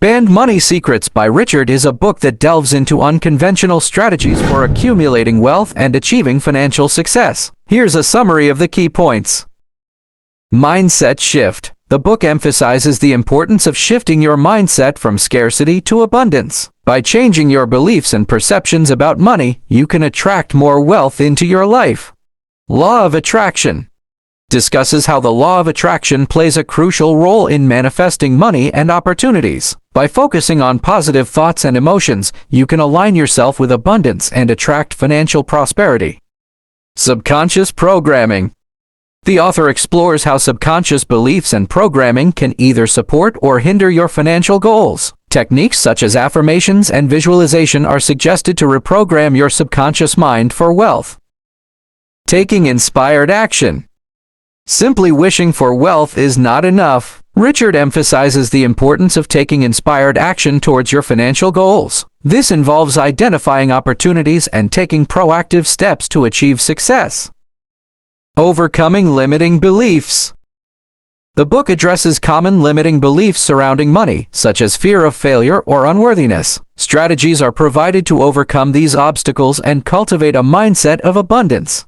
Banned Money Secrets by Richard is a book that delves into unconventional strategies for accumulating wealth and achieving financial success. Here's a summary of the key points. Mindset Shift. The book emphasizes the importance of shifting your mindset from scarcity to abundance. By changing your beliefs and perceptions about money, you can attract more wealth into your life. Law of Attraction discusses how the law of attraction plays a crucial role in manifesting money and opportunities. By focusing on positive thoughts and emotions, you can align yourself with abundance and attract financial prosperity. Subconscious Programming. The author explores how subconscious beliefs and programming can either support or hinder your financial goals. Techniques such as affirmations and visualization are suggested to reprogram your subconscious mind for wealth. Taking Inspired Action. Simply wishing for wealth is not enough. Richard emphasizes the importance of taking inspired action towards your financial goals. This involves identifying opportunities and taking proactive steps to achieve success. Overcoming Limiting Beliefs. The book addresses common limiting beliefs surrounding money, such as fear of failure or unworthiness. Strategies are provided to overcome these obstacles and cultivate a mindset of abundance.